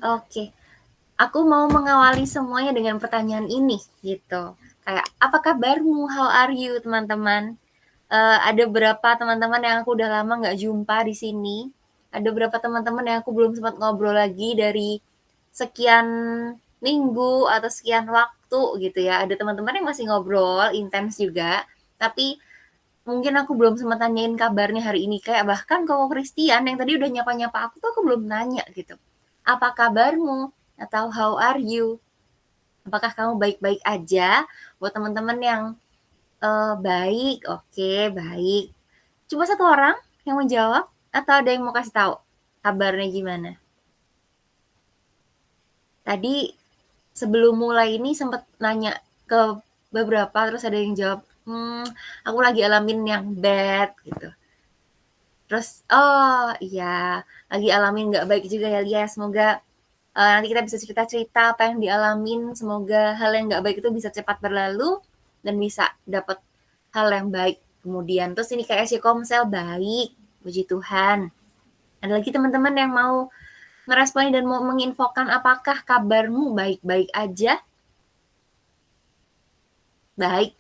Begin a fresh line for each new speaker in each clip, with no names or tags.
Oke, aku mau mengawali semuanya dengan pertanyaan ini, gitu. Kayak, "Apa kabarmu? How are you?" teman-teman. Ada berapa teman-teman yang aku udah lama nggak jumpa di sini. Ada berapa teman-teman yang aku belum sempat ngobrol lagi dari sekian minggu atau sekian waktu gitu ya. Ada teman-teman yang masih ngobrol intens juga, tapi mungkin aku belum sempat tanyain kabarnya hari ini. Kayak bahkan Koko Christian yang tadi udah nyapa-nyapa aku tuh aku belum nanya gitu. "Apa kabarmu?" Atau "How are you?" Apakah kamu baik-baik aja? Buat teman-teman yang baik, oke, baik. Cuma satu orang yang menjawab atau ada yang mau kasih tahu kabarnya gimana? Tadi sebelum mulai ini sempet nanya ke beberapa, terus ada yang jawab, aku lagi alamin yang bad," gitu. Terus, "Oh, iya, lagi alamin nggak baik juga ya, Lia. Semoga, nanti kita bisa cerita-cerita apa yang dialamin, semoga hal yang nggak baik itu bisa cepat berlalu dan bisa dapat hal yang baik kemudian." Terus ini kayak si Komsel, "Baik, puji Tuhan." Ada lagi teman-teman yang mau ngeresponi dan mau menginfokan apakah kabarmu baik-baik aja? Baik,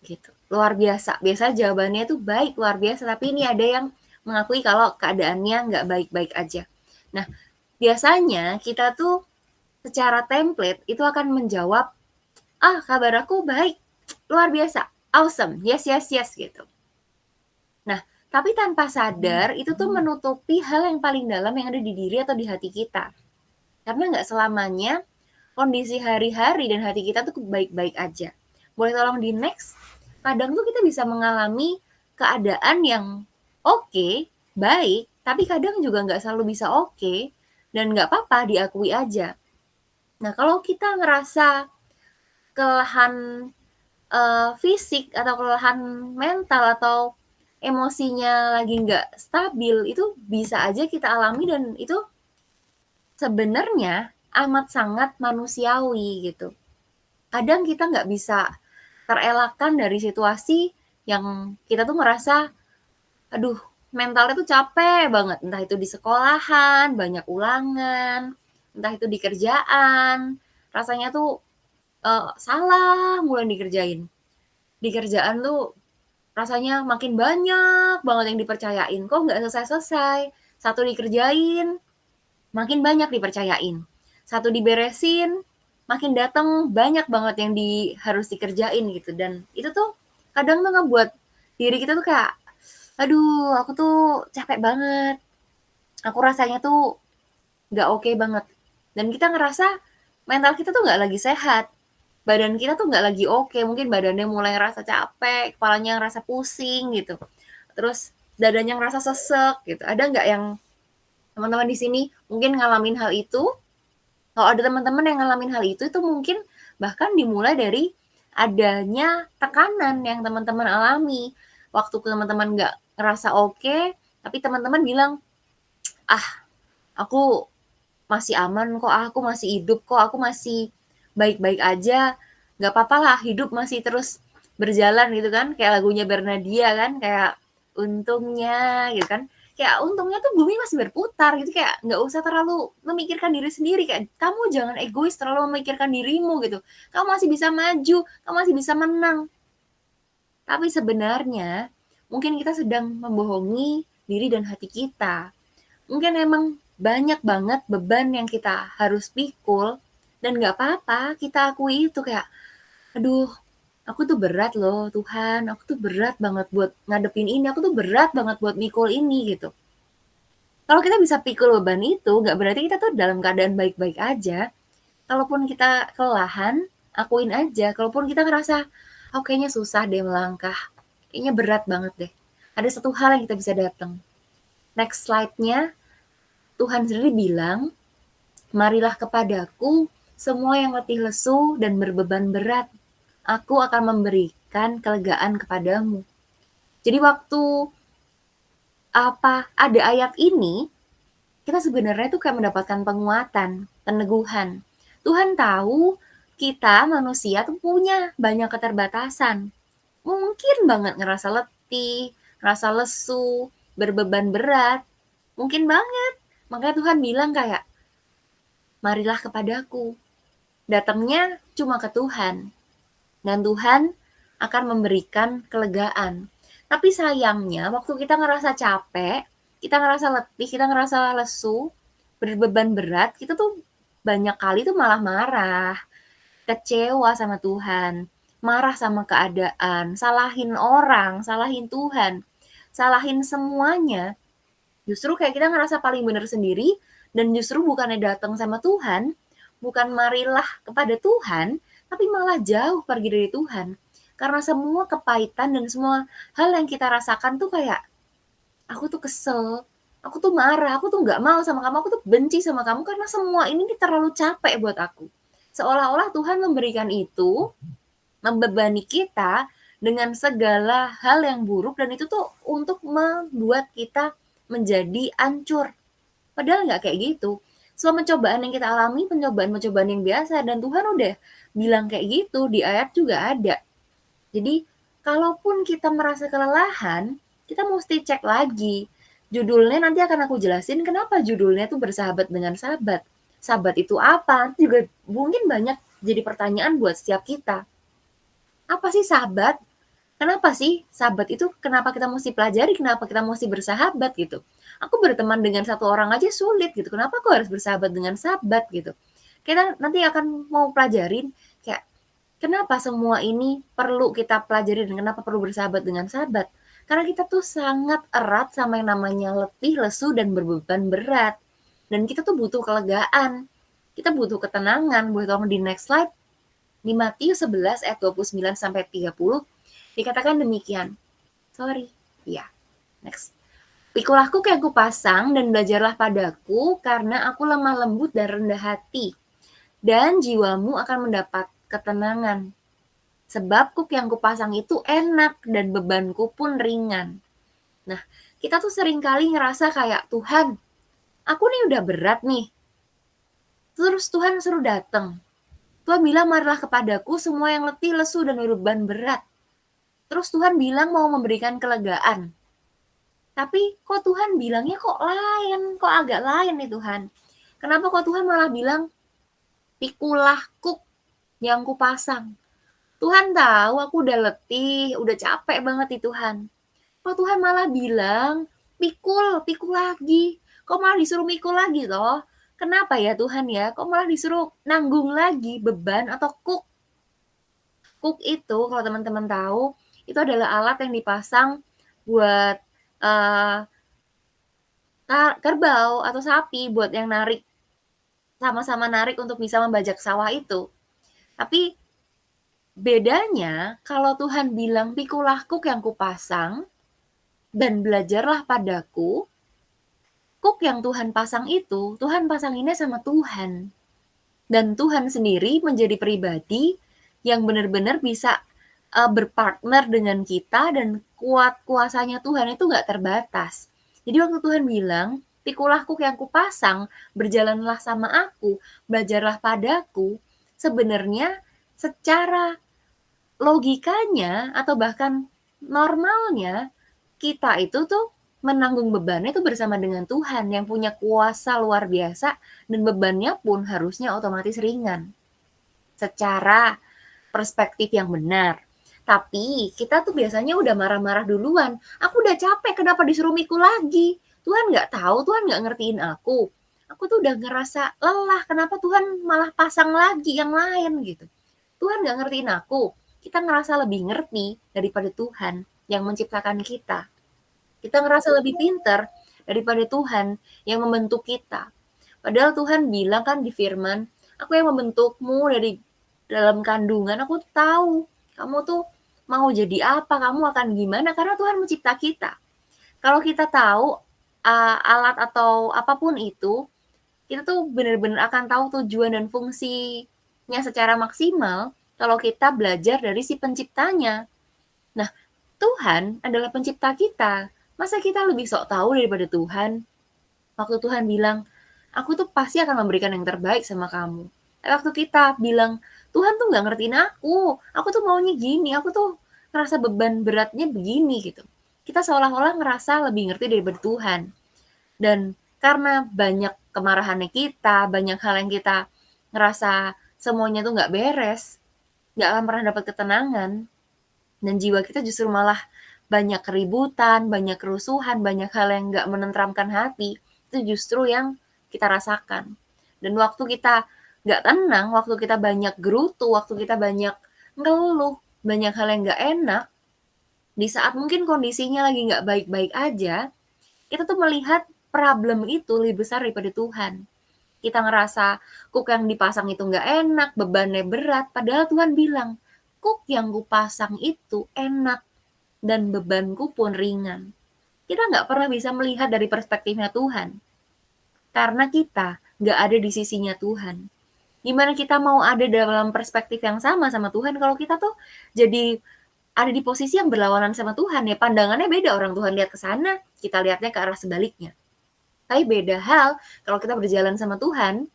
gitu. Luar biasa. Biasa jawabannya tuh baik, luar biasa. Tapi ini ada yang mengakui kalau keadaannya nggak baik-baik aja. Nah, biasanya kita tuh secara template itu akan menjawab, kabar aku baik, luar biasa, awesome, yes, yes, yes, gitu. Nah, tapi tanpa sadar itu tuh menutupi hal yang paling dalam yang ada di diri atau di hati kita. Karena nggak selamanya kondisi hari-hari dan hati kita tuh baik-baik aja. Boleh tolong di next? Kadang tuh kita bisa mengalami keadaan yang oke, baik, tapi kadang juga nggak selalu bisa oke, dan nggak apa-apa diakui aja. Nah, kalau kita ngerasa kelelahan fisik atau kelelahan mental atau emosinya lagi nggak stabil, itu bisa aja kita alami dan itu sebenarnya amat sangat manusiawi gitu. Kadang kita nggak bisa terelakkan dari situasi yang kita tuh ngerasa, aduh mentalnya tuh capek banget, entah itu di sekolahan, banyak ulangan, entah itu di kerjaan, rasanya tuh salah mulai dikerjain. Di kerjaan tuh rasanya makin banyak banget yang dipercayain, kok nggak selesai-selesai. Satu dikerjain, makin banyak dipercayain. Satu diberesin, makin datang banyak banget yang harus dikerjain gitu. Dan itu tuh kadang tuh ngebuat diri kita tuh kayak, aduh aku tuh capek banget. Aku rasanya tuh nggak oke banget. Dan kita ngerasa mental kita tuh nggak lagi sehat. Badan kita tuh nggak lagi oke. Mungkin badannya mulai ngerasa capek, kepalanya ngerasa pusing gitu. Terus dadanya ngerasa sesek gitu. Ada nggak yang teman-teman di sini mungkin ngalamin hal itu? Kalau ada teman-teman yang ngalamin hal itu mungkin bahkan dimulai dari adanya tekanan yang teman-teman alami. Waktu teman-teman nggak ngerasa oke, tapi teman-teman bilang, "Ah, aku masih aman kok, aku masih hidup kok, aku masih baik-baik aja, nggak apa lah, hidup masih terus berjalan," gitu kan. Kayak lagunya Bernadia kan, kayak untungnya gitu kan. Kayak untungnya tuh bumi masih berputar gitu, kayak nggak usah terlalu memikirkan diri sendiri, kayak kamu jangan egois terlalu memikirkan dirimu gitu. Kamu masih bisa maju, kamu masih bisa menang. Tapi sebenarnya mungkin kita sedang membohongi diri dan hati kita. Mungkin emang banyak banget beban yang kita harus pikul dan nggak apa-apa kita akui itu kayak, "Aduh, aku tuh berat loh Tuhan, aku tuh berat banget buat ngadepin ini, aku tuh berat banget buat mikul ini," gitu. Kalau kita bisa pikul beban itu, nggak berarti kita tuh dalam keadaan baik-baik aja. Kalaupun kita kelelahan, akuin aja. Kalaupun kita ngerasa, "Oh kayaknya susah deh melangkah, kayaknya berat banget deh." Ada satu hal yang kita bisa datang. Next slide-nya, Tuhan sendiri bilang, "Marilah kepadaku semua yang letih lesu dan berbeban berat. Aku akan memberikan kelegaan kepadamu." Jadi waktu ada ayat ini, kita sebenarnya tuh kayak mendapatkan penguatan, peneguhan. Tuhan tahu kita manusia tuh punya banyak keterbatasan. Mungkin banget ngerasa letih, ngerasa lesu, berbeban berat. Mungkin banget. Makanya Tuhan bilang kayak, marilah kepadaku. Datangnya cuma ke Tuhan, dan Tuhan akan memberikan kelegaan. Tapi sayangnya waktu kita ngerasa capek, kita ngerasa letih, kita ngerasa lesu, berbeban berat, kita tuh banyak kali tuh malah marah, kecewa sama Tuhan, marah sama keadaan, salahin orang, salahin Tuhan, salahin semuanya. Justru kayak kita ngerasa paling benar sendiri, dan justru bukannya datang sama Tuhan, bukan marilah kepada Tuhan, tapi malah jauh pergi dari Tuhan. Karena semua kepahitan dan semua hal yang kita rasakan tuh kayak, aku tuh kesel, aku tuh marah, aku tuh nggak mau sama kamu, aku tuh benci sama kamu karena semua ini nih terlalu capek buat aku. Seolah-olah Tuhan memberikan itu, membebani kita dengan segala hal yang buruk dan itu tuh untuk membuat kita menjadi hancur. Padahal nggak kayak gitu. Semua pencobaan yang kita alami, pencobaan-pencobaan yang biasa dan Tuhan udah bilang kayak gitu, di ayat juga ada. Jadi, kalaupun kita merasa kelelahan, kita mesti cek lagi. Judulnya nanti akan aku jelasin kenapa judulnya tuh bersahabat dengan sahabat. Sahabat itu apa? Itu juga mungkin banyak jadi pertanyaan buat setiap kita. Apa sih sahabat? Kenapa sih sahabat itu kenapa kita mesti pelajari, kenapa kita mesti bersahabat gitu. Aku berteman dengan satu orang aja sulit gitu, kenapa aku harus bersahabat dengan sahabat gitu. Kita nanti akan mau pelajarin kayak kenapa semua ini perlu kita pelajari dan kenapa perlu bersahabat dengan sahabat. Karena kita tuh sangat erat sama yang namanya letih, lesu, dan berbeban berat. Dan kita tuh butuh kelegaan. Kita butuh ketenangan. Boleh tolong di next slide. Di Matius 11 ayat 29 sampai 30 dikatakan demikian. Sorry. Iya. Next. Pikulah kuk yang kupasang dan belajarlah padaku karena aku lemah lembut dan rendah hati. Dan jiwamu akan mendapat ketenangan. Sebab kuk yang kupasang itu enak dan bebanku pun ringan. Nah, kita tuh sering kali ngerasa kayak, Tuhan, aku nih udah berat nih. Terus Tuhan suruh datang. Tuhan bilang, marilah kepadaku semua yang letih, lesu, dan berbeban berat. Terus Tuhan bilang mau memberikan kelegaan. Tapi kok Tuhan bilangnya kok lain, kok agak lain nih Tuhan. Kenapa kok Tuhan malah bilang, pikulah kuk yang kupasang. Tuhan tahu aku udah letih, udah capek banget nih Tuhan. Kok Tuhan malah bilang, pikul, pikul lagi. Kok malah disuruh mikul lagi toh? Kenapa ya Tuhan ya? Kok malah disuruh nanggung lagi beban atau kuk? Kuk itu kalau teman-teman tahu, itu adalah alat yang dipasang buat kerbau atau sapi buat yang narik, sama-sama narik untuk bisa membajak sawah itu. Tapi bedanya kalau Tuhan bilang pikulah kuk yang kupasang dan belajarlah padaku, kuk yang Tuhan pasang itu, Tuhan pasanginnya sama Tuhan. Dan Tuhan sendiri menjadi pribadi yang benar-benar bisa berpartner dengan kita dan kuasanya Tuhan itu nggak terbatas. Jadi waktu Tuhan bilang, pikulah kuk yang kupasang, berjalanlah sama aku, belajarlah padaku, sebenarnya secara logikanya atau bahkan normalnya kita itu tuh menanggung bebannya itu bersama dengan Tuhan yang punya kuasa luar biasa dan bebannya pun harusnya otomatis ringan secara perspektif yang benar. Tapi kita tuh biasanya udah marah-marah duluan. Aku udah capek, kenapa disuruh mikul lagi? Tuhan nggak tahu, Tuhan nggak ngertiin aku. Aku tuh udah ngerasa lelah, kenapa Tuhan malah pasang lagi yang lain gitu. Tuhan nggak ngertiin aku. Kita ngerasa lebih ngerti daripada Tuhan yang menciptakan kita. Kita ngerasa lebih pintar daripada Tuhan yang membentuk kita. Padahal Tuhan bilang kan di firman, aku yang membentukmu dari dalam kandungan, aku tahu kamu tuh mau jadi apa, kamu akan gimana, karena Tuhan mencipta kita. Kalau kita tahu alat atau apapun itu, kita tuh benar-benar akan tahu tujuan dan fungsinya secara maksimal kalau kita belajar dari si penciptanya. Nah, Tuhan adalah pencipta kita. Masa kita lebih sok tahu daripada Tuhan? Waktu Tuhan bilang, aku tuh pasti akan memberikan yang terbaik sama kamu. Tapi waktu kita bilang, Tuhan tuh nggak ngertiin aku tuh maunya gini, aku tuh ngerasa beban beratnya begini gitu. Kita seolah-olah ngerasa lebih ngerti daripada Tuhan. Dan karena banyak kemarahannya kita, banyak hal yang kita ngerasa semuanya tuh nggak beres, nggak akan pernah dapat ketenangan, dan jiwa kita justru malah banyak keributan, banyak kerusuhan, banyak hal yang nggak menenteramkan hati, itu justru yang kita rasakan. Dan waktu kita nggak tenang, waktu kita banyak gerutu, waktu kita banyak ngeluh, banyak hal yang nggak enak, di saat mungkin kondisinya lagi nggak baik-baik aja, kita tuh melihat problem itu lebih besar daripada Tuhan. Kita ngerasa kuk yang dipasang itu nggak enak, bebannya berat, padahal Tuhan bilang, kuk yang kupasang itu enak dan bebanku pun ringan. Kita nggak pernah bisa melihat dari perspektifnya Tuhan, karena kita nggak ada di sisinya Tuhan. Gimana kita mau ada dalam perspektif yang sama Tuhan kalau kita tuh jadi ada di posisi yang berlawanan sama Tuhan ya, pandangannya beda, orang Tuhan lihat ke sana, kita lihatnya ke arah sebaliknya. Tapi beda hal kalau kita berjalan sama Tuhan,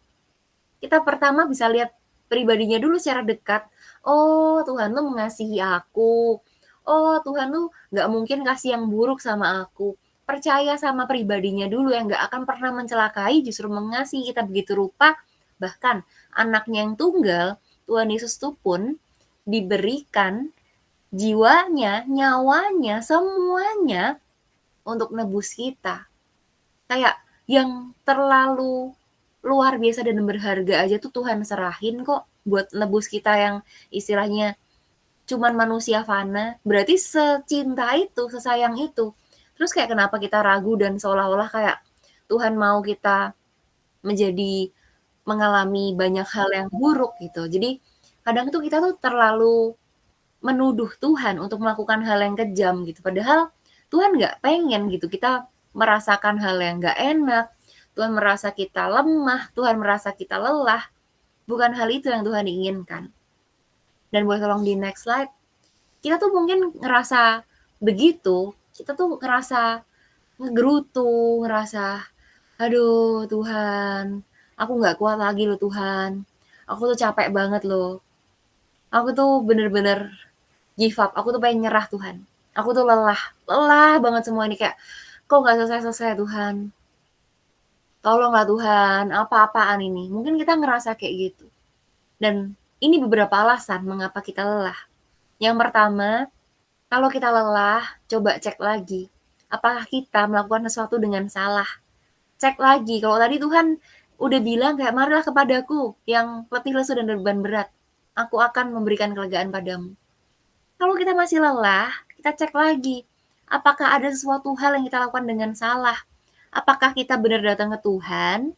kita pertama bisa lihat pribadinya dulu secara dekat. Oh, Tuhan tuh mengasihi aku. Oh, Tuhan tuh nggak mungkin kasih yang buruk sama aku. Percaya sama pribadinya dulu yang nggak akan pernah mencelakai, justru mengasihi kita begitu rupa. Bahkan anaknya yang tunggal, Tuhan Yesus itu pun diberikan jiwanya, nyawanya, semuanya untuk nebus kita. Kayak yang terlalu luar biasa dan berharga aja tuh Tuhan serahin kok buat nebus kita yang istilahnya cuman manusia fana. Berarti secinta itu, sesayang itu. Terus kayak kenapa kita ragu dan seolah-olah kayak Tuhan mau kita menjadi mengalami banyak hal yang buruk gitu. Jadi kadang tuh kita tuh terlalu menuduh Tuhan untuk melakukan hal yang kejam gitu. Padahal Tuhan nggak pengen gitu kita merasakan hal yang nggak enak, Tuhan merasa kita lemah, Tuhan merasa kita lelah. Bukan hal itu yang Tuhan inginkan. Dan boleh tolong di next slide. Kita tuh mungkin ngerasa begitu, kita tuh ngerasa ngegerutu, ngerasa, aduh Tuhan, aku nggak kuat lagi loh Tuhan. Aku tuh capek banget loh. Aku tuh bener-bener give up, aku tuh pengen nyerah Tuhan. Aku tuh lelah, lelah banget semua ini kayak, kok nggak selesai-selesai Tuhan. Tolonglah Tuhan, apa-apaan ini. Mungkin kita ngerasa kayak gitu. Dan ini beberapa alasan mengapa kita lelah. Yang pertama, kalau kita lelah, coba cek lagi. Apakah kita melakukan sesuatu dengan salah? Cek lagi, kalau tadi Tuhan udah bilang kayak, marilah kepadaku yang letih lesu dan beban berat. Aku akan memberikan kelegaan padamu. Kalau kita masih lelah, kita cek lagi, apakah ada sesuatu hal yang kita lakukan dengan salah? Apakah kita benar datang ke Tuhan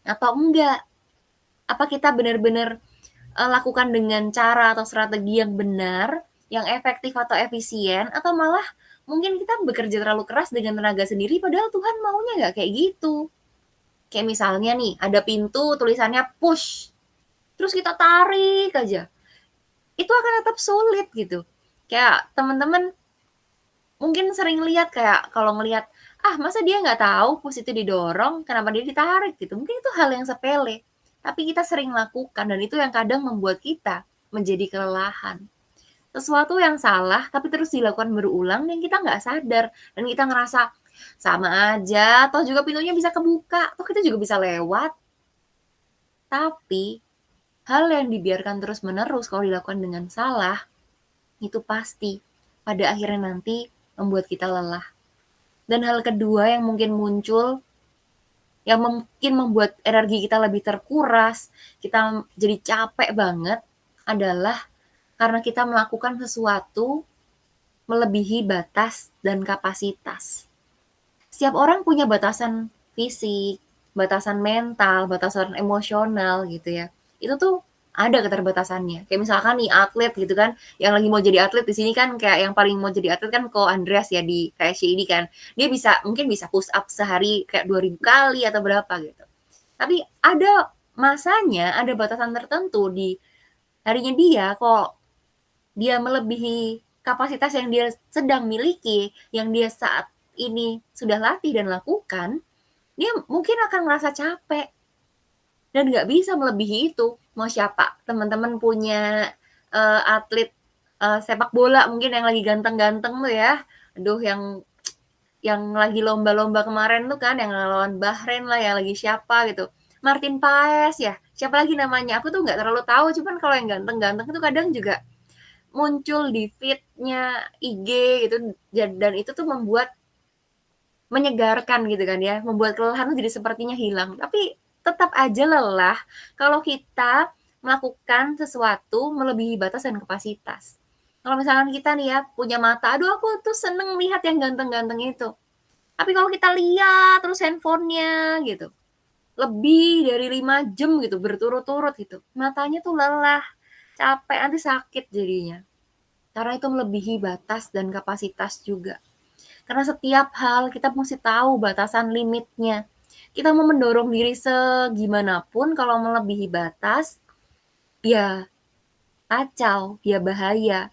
atau enggak? Apa kita benar-benar lakukan dengan cara atau strategi yang benar, yang efektif atau efisien, atau malah mungkin kita bekerja terlalu keras dengan tenaga sendiri padahal Tuhan maunya nggak kayak gitu. Kayak misalnya nih, ada pintu tulisannya push, terus kita tarik aja, itu akan tetap sulit gitu. Kayak teman-teman mungkin sering lihat kayak kalau ngelihat, ah masa dia nggak tahu push itu didorong, kenapa dia ditarik gitu. Mungkin itu hal yang sepele, tapi kita sering lakukan dan itu yang kadang membuat kita menjadi kelelahan. Sesuatu yang salah tapi terus dilakukan berulang dan kita nggak sadar dan kita ngerasa sama aja, toh juga pintunya bisa kebuka, toh kita juga bisa lewat. Tapi hal yang dibiarkan terus-menerus kalau dilakukan dengan salah, itu pasti pada akhirnya nanti membuat kita lelah. Dan hal kedua yang mungkin muncul, yang mungkin membuat energi kita lebih terkuras, kita jadi capek banget, adalah karena kita melakukan sesuatu melebihi batas dan kapasitas. Setiap orang punya batasan fisik, batasan mental, batasan emosional gitu ya. Itu tuh ada keterbatasannya. Kayak misalkan nih atlet gitu kan, yang lagi mau jadi atlet di sini kan kayak yang paling mau jadi atlet kan Ko Andreas ya di KSC ini kan. Dia bisa mungkin bisa push up sehari kayak 2.000 kali atau berapa gitu. Tapi ada masanya, ada batasan tertentu di harinya dia kok dia melebihi kapasitas yang dia sedang miliki, yang dia saat ini sudah latih dan lakukan, dia mungkin akan merasa capek dan nggak bisa melebihi itu. Mau siapa? Teman-teman punya atlet sepak bola mungkin yang lagi ganteng-ganteng tuh ya, aduh yang yang lagi lomba-lomba kemarin tuh kan, yang lawan Bahrain lah, yang lagi siapa gitu, Martin Paes ya, siapa lagi namanya, aku tuh nggak terlalu tahu, cuman kalau yang ganteng-ganteng itu kadang juga muncul di feed-nya IG gitu, dan itu tuh menyegarkan gitu kan ya, membuat kelelahan tuh jadi sepertinya hilang. Tapi tetap aja lelah kalau kita melakukan sesuatu melebihi batas dan kapasitas. Kalau misalkan kita nih ya punya mata, aduh aku tuh seneng lihat yang ganteng-ganteng itu. Tapi kalau kita lihat terus handphonenya gitu, lebih dari 5 jam gitu berturut-turut gitu, matanya tuh lelah, capek, nanti sakit jadinya. Karena itu melebihi batas dan kapasitas juga. Karena setiap hal kita mesti tahu batasan limitnya. Kita mau mendorong diri segimanapun kalau melebihi batas, ya kacau, ya bahaya.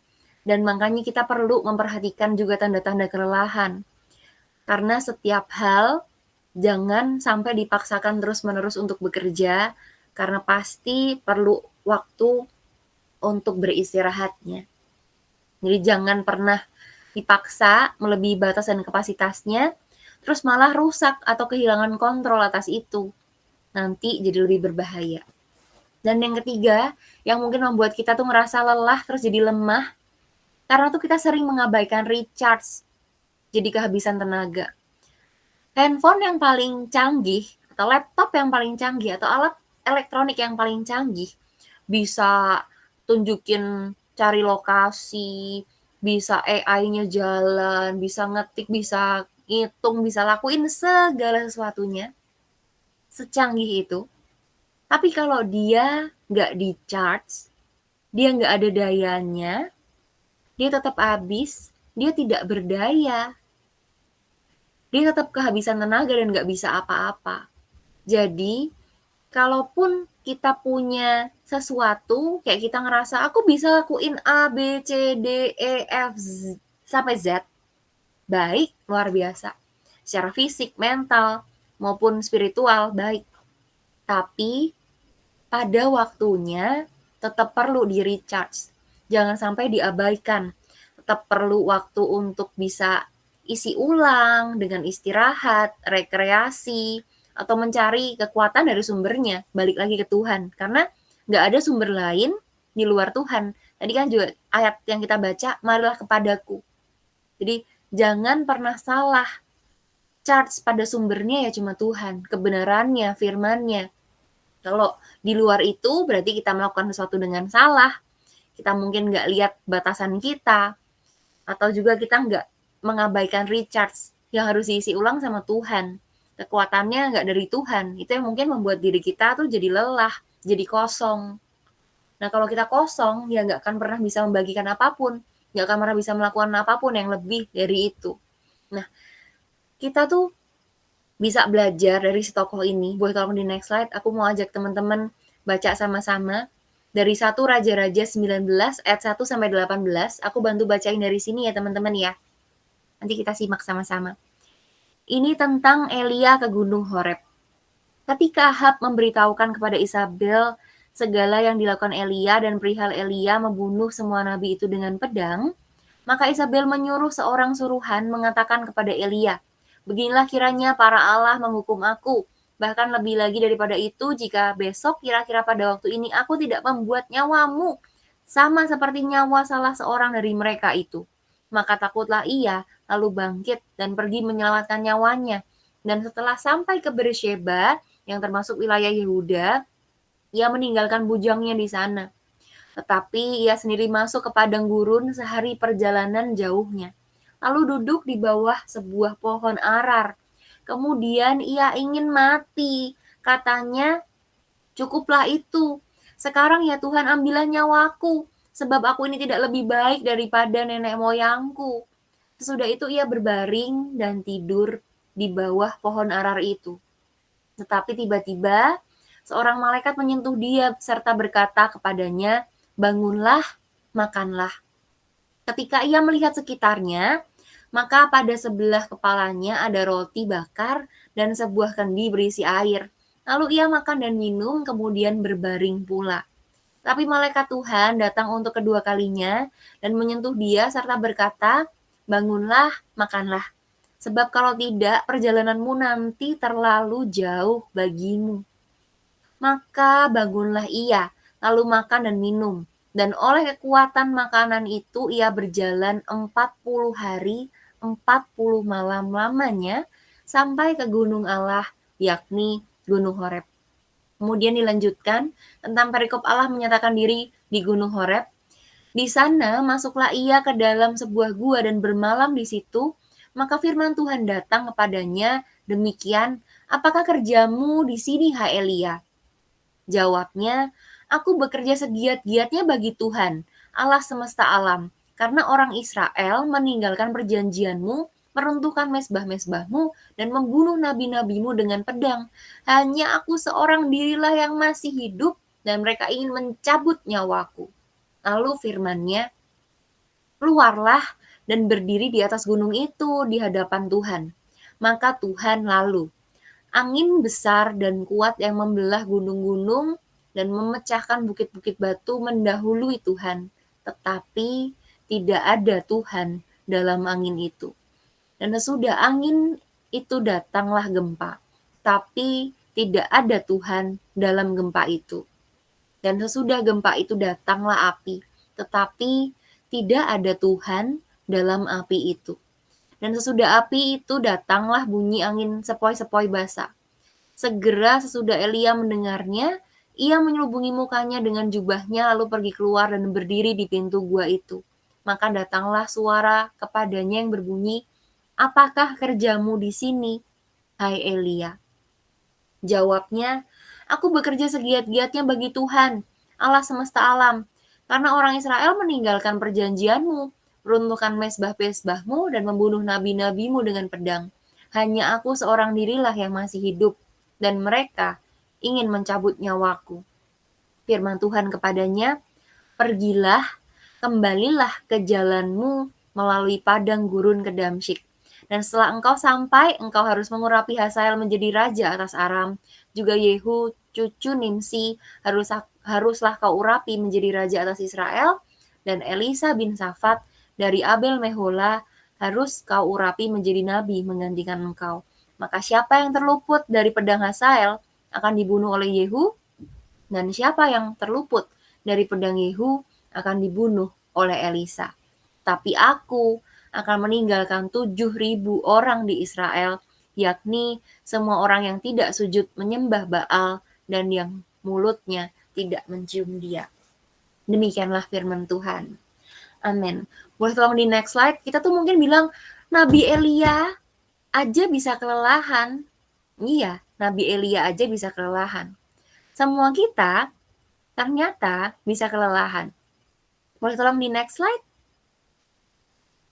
Dan makanya kita perlu memperhatikan juga tanda-tanda kelelahan. Karena setiap hal jangan sampai dipaksakan terus-menerus untuk bekerja, karena pasti perlu waktu untuk beristirahatnya. Jadi jangan pernah dipaksa melebihi batas dan kapasitasnya, terus malah rusak atau kehilangan kontrol atas itu. Nanti jadi lebih berbahaya. Dan yang ketiga, yang mungkin membuat kita tuh ngerasa lelah terus jadi lemah, karena tuh kita sering mengabaikan recharge, jadi kehabisan tenaga. Handphone yang paling canggih, atau laptop yang paling canggih, atau alat elektronik yang paling canggih, bisa tunjukin cari lokasi, bisa AI-nya jalan, bisa ngetik, bisa ngitung, bisa lakuin segala sesuatunya, secanggih itu. Tapi kalau dia nggak di-charge, dia nggak ada dayanya, dia tetap habis, dia tidak berdaya, dia tetap kehabisan tenaga dan nggak bisa apa-apa. Jadi, kalaupun kita punya sesuatu, kayak kita ngerasa aku bisa lakuin A, B, C, D, E, F, sampai Z, baik, luar biasa. Secara fisik, mental, maupun spiritual, baik. Tapi, pada waktunya, tetap perlu di-recharge. Jangan sampai diabaikan. Tetap perlu waktu untuk bisa isi ulang dengan istirahat, rekreasi, atau mencari kekuatan dari sumbernya, balik lagi ke Tuhan. Karena nggak ada sumber lain di luar Tuhan. Tadi kan juga ayat yang kita baca, marilah kepadaku. Jadi jangan pernah salah, charge pada sumbernya ya cuma Tuhan, kebenarannya, firmannya. Kalau di luar itu berarti kita melakukan sesuatu dengan salah, kita mungkin nggak lihat batasan kita, atau juga kita nggak mengabaikan recharge yang harus diisi ulang sama Tuhan. Kekuatannya nggak dari Tuhan. Itu yang mungkin membuat diri kita tuh jadi lelah, jadi kosong. Nah kalau kita kosong, ya nggak akan pernah bisa membagikan apapun. Nggak akan pernah bisa melakukan apapun yang lebih dari itu. Nah, kita tuh bisa belajar dari si tokoh ini. Boleh tolong di next slide, aku mau ajak teman-teman baca sama-sama. Dari 1 Raja-Raja 19 ayat 1 sampai 18. Aku bantu bacain dari sini ya teman-teman ya. Nanti kita simak sama-sama. Ini tentang Elia ke Gunung Horeb. Ketika Ahab memberitahukan kepada Isabel segala yang dilakukan Elia dan perihal Elia membunuh semua nabi itu dengan pedang, maka Isabel menyuruh seorang suruhan mengatakan kepada Elia, "Beginilah kiranya para Allah menghukum aku, bahkan lebih lagi daripada itu jika besok kira-kira pada waktu ini aku tidak membuat nyawamu sama seperti nyawa salah seorang dari mereka itu." Maka takutlah ia, lalu bangkit dan pergi menyelamatkan nyawanya. Dan setelah sampai ke Beersheba, yang termasuk wilayah Yehuda, ia meninggalkan bujangnya di sana. Tetapi ia sendiri masuk ke padang gurun sehari perjalanan jauhnya. Lalu duduk di bawah sebuah pohon arar. Kemudian ia ingin mati. Katanya, cukuplah itu. Sekarang ya Tuhan ambillah nyawaku. Sebab aku ini tidak lebih baik daripada nenek moyangku. Sesudah itu ia berbaring dan tidur di bawah pohon arar itu. Tetapi tiba-tiba seorang malaikat menyentuh dia serta berkata kepadanya, "Bangunlah, makanlah." Ketika ia melihat sekitarnya, maka pada sebelah kepalanya ada roti bakar dan sebuah kendi berisi air. Lalu ia makan dan minum, kemudian berbaring pula. Tapi malaikat Tuhan datang untuk kedua kalinya dan menyentuh dia serta berkata, "Bangunlah, makanlah. Sebab kalau tidak, perjalananmu nanti terlalu jauh bagimu. Maka bangunlah ia, lalu makan dan minum. Dan oleh kekuatan makanan itu ia berjalan 40 hari, 40 malam lamanya, sampai ke gunung Allah, yakni Gunung Horeb. Kemudian dilanjutkan tentang perikop Allah menyatakan diri di Gunung Horeb. Di sana masuklah ia ke dalam sebuah gua dan bermalam di situ. Maka firman Tuhan datang kepadanya, demikian, apakah kerjamu di sini, hai Elia? Jawabnya, aku bekerja segiat-giatnya bagi Tuhan, Allah semesta alam, karena orang Israel meninggalkan perjanjianmu, meruntuhkan mesbah-mesbahmu, dan membunuh nabi-nabimu dengan pedang. Hanya aku seorang dirilah yang masih hidup, dan mereka ingin mencabut nyawaku. Lalu firman-Nya, keluarlah dan berdiri di atas gunung itu di hadapan Tuhan. Maka Tuhan lalu angin besar dan kuat yang membelah gunung-gunung dan memecahkan bukit-bukit batu mendahului Tuhan. Tetapi tidak ada Tuhan dalam angin itu. Dan sesudah angin itu datanglah gempa. Tapi tidak ada Tuhan dalam gempa itu. Dan sesudah gempa itu datanglah api. Tetapi tidak ada Tuhan dalam api itu. Dan sesudah api itu datanglah bunyi angin sepoi-sepoi basah. Segera sesudah Elia mendengarnya, ia menyelubungi mukanya dengan jubahnya lalu pergi keluar dan berdiri di pintu gua itu. Maka datanglah suara kepadanya yang berbunyi, apakah kerjamu di sini, hai Elia? Jawabnya, aku bekerja segiat-giatnya bagi Tuhan, Allah semesta alam, karena orang Israel meninggalkan perjanjianmu, meruntuhkan mesbah-mesbahmu dan membunuh nabi-nabimu dengan pedang. Hanya aku seorang dirilah yang masih hidup, dan mereka ingin mencabut nyawaku. Firman Tuhan kepadanya, pergilah, kembalilah ke jalanmu melalui padang gurun ke Damsyik. Dan setelah engkau sampai, engkau harus mengurapi Hazael menjadi raja atas Aram. Juga Yehu, cucu Nimsi, haruslah kau urapi menjadi raja atas Israel. Dan Elisa bin Safat dari Abel Mehola harus kau urapi menjadi nabi menggantikan engkau. Maka siapa yang terluput dari pedang Hazael akan dibunuh oleh Yehu, dan siapa yang terluput dari pedang Yehu akan dibunuh oleh Elisa. Tapi aku akan meninggalkan 7.000 orang di Israel, yakni semua orang yang tidak sujud menyembah Baal dan yang mulutnya tidak mencium dia. Demikianlah firman Tuhan. Amin. Boleh tolong di next slide? Kita tuh mungkin bilang, Nabi Elia aja bisa kelelahan. Iya, Nabi Elia aja bisa kelelahan. Semua kita ternyata bisa kelelahan. Boleh tolong di next slide?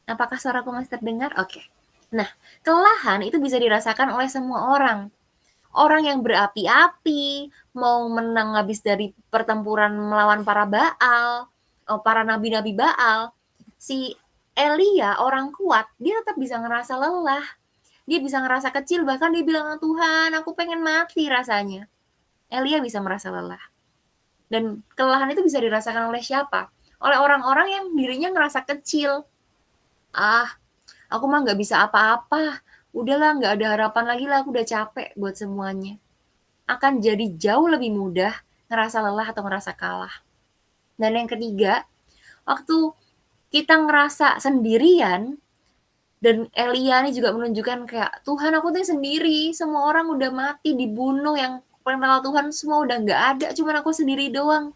Apakah suaraku masih terdengar? Oke. Nah, kelelahan itu bisa dirasakan oleh semua orang. Orang yang berapi-api, mau menang habis dari pertempuran melawan para Baal, para nabi-nabi Baal, si Elia orang kuat, dia tetap bisa ngerasa lelah. Dia bisa ngerasa kecil, bahkan dia bilang, Tuhan, aku pengen mati rasanya. Elia bisa merasa lelah. Dan kelelahan itu bisa dirasakan oleh siapa? Oleh orang-orang yang dirinya ngerasa kecil. Ah, aku mah nggak bisa apa-apa. Udahlah, nggak ada harapan lagi lah, aku udah capek buat semuanya. Akan jadi jauh lebih mudah ngerasa lelah atau ngerasa kalah. Dan yang ketiga, waktu kita ngerasa sendirian, dan Elia ini juga menunjukkan kayak, Tuhan aku tuh sendiri, semua orang udah mati, dibunuh, yang kenal Tuhan semua udah nggak ada, cuman aku sendiri doang.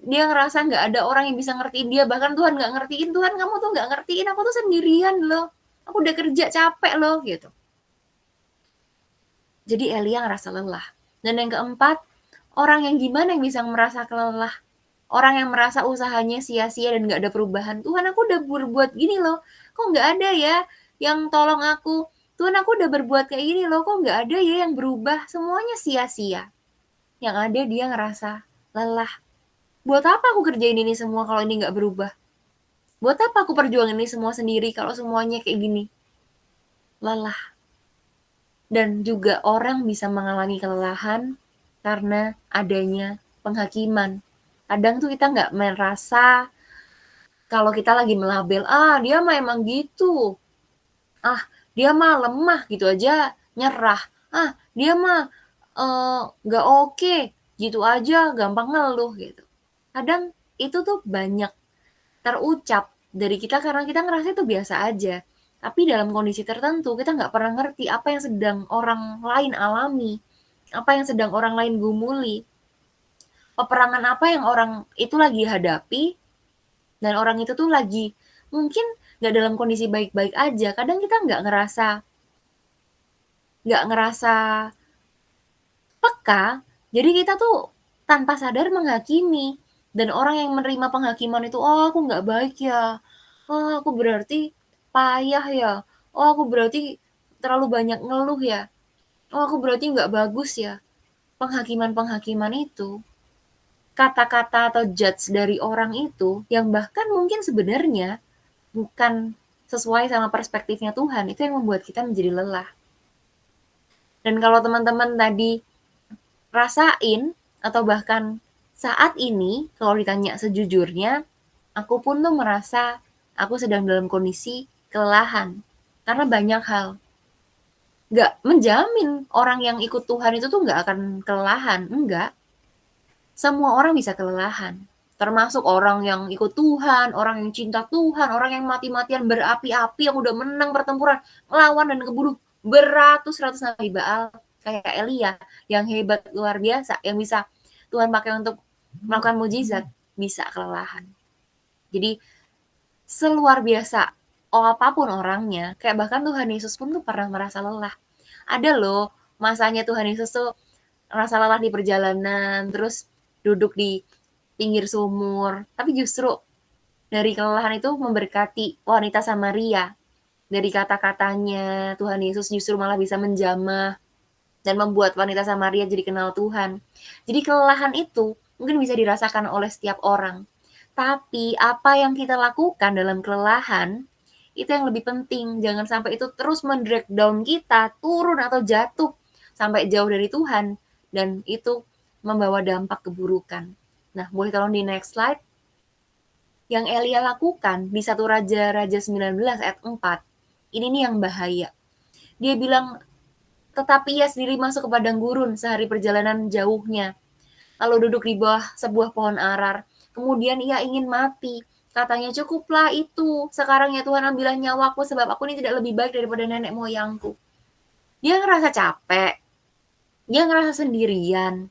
Dia ngerasa nggak ada orang yang bisa ngertiin dia, bahkan Tuhan nggak ngertiin, Tuhan kamu tuh nggak ngertiin, aku tuh sendirian loh, aku udah kerja capek loh, gitu. Jadi Elia ngerasa lelah. Dan yang keempat, orang yang gimana yang bisa merasa lelah? Orang yang merasa usahanya sia-sia dan nggak ada perubahan. Tuhan aku udah berbuat gini loh, kok nggak ada ya yang tolong aku? Tuhan aku udah berbuat kayak gini loh, kok nggak ada ya yang berubah? Semuanya sia-sia. Yang ada dia ngerasa lelah. Buat apa aku kerjain ini semua kalau ini nggak berubah? Buat apa aku perjuangin ini semua sendiri kalau semuanya kayak gini? Lelah. Dan juga orang bisa mengalami kelelahan karena adanya penghakiman. Kadang tuh kita nggak merasa kalau kita lagi melabel, dia mah emang gitu. Dia mah lemah gitu aja nyerah, ah dia mah, nggak oke, gitu aja gampang ngeluh gitu. Kadang itu tuh banyak terucap dari kita karena kita ngerasa itu biasa aja. Tapi dalam kondisi tertentu kita nggak pernah ngerti apa yang sedang orang lain alami, apa yang sedang orang lain gumuli, peperangan apa yang orang itu lagi hadapi, dan orang itu tuh lagi mungkin nggak dalam kondisi baik-baik aja. Kadang kita nggak ngerasa peka, jadi kita tuh tanpa sadar menghakimi. Dan orang yang menerima penghakiman itu, "Oh aku nggak baik ya, oh aku berarti payah ya, oh aku berarti terlalu banyak ngeluh ya, oh aku berarti nggak bagus ya." Penghakiman-penghakiman itu, kata-kata atau judge dari orang itu, yang bahkan mungkin sebenarnya bukan sesuai sama perspektifnya Tuhan, itu yang membuat kita menjadi lelah. Dan kalau teman-teman tadi rasain atau bahkan saat ini kalau ditanya sejujurnya, aku pun tuh merasa aku sedang dalam kondisi kelelahan. Karena banyak hal. Nggak menjamin orang yang ikut Tuhan itu tuh nggak akan kelelahan, enggak. Semua orang bisa kelelahan. Termasuk orang yang ikut Tuhan, orang yang cinta Tuhan, orang yang mati-matian berapi-api yang udah menang pertempuran, melawan dan kebunuh beratus-ratus nabi Baal kayak Elia yang hebat luar biasa, yang bisa Tuhan pakai untuk melakukan mujizat, bisa kelelahan. Jadi seluar biasa apapun orangnya, kayak bahkan Tuhan Yesus pun tuh pernah merasa lelah. Ada loh masanya Tuhan Yesus tuh merasa lelah di perjalanan, terus duduk di pinggir sumur, tapi justru dari kelelahan itu memberkati wanita Samaria. Dari kata-katanya Tuhan Yesus justru malah bisa menjamah dan membuat wanita Samaria jadi kenal Tuhan. Jadi kelelahan itu mungkin bisa dirasakan oleh setiap orang. Tapi apa yang kita lakukan dalam kelelahan itu yang lebih penting. Jangan sampai itu terus men-drag down kita, turun atau jatuh sampai jauh dari Tuhan dan itu membawa dampak keburukan. Nah, boleh tolong di next slide. Yang Elia lakukan di 1 Raja 19 ayat 4. Ini nih yang bahaya. Dia bilang, tetapi ia sendiri masuk ke padang gurun sehari perjalanan jauhnya. Lalu duduk di bawah sebuah pohon arar. Kemudian ia ingin mati. Katanya, cukuplah itu. Sekarang ya Tuhan ambillah nyawaku sebab aku ini tidak lebih baik daripada nenek moyangku. Dia ngerasa capek. Dia ngerasa sendirian.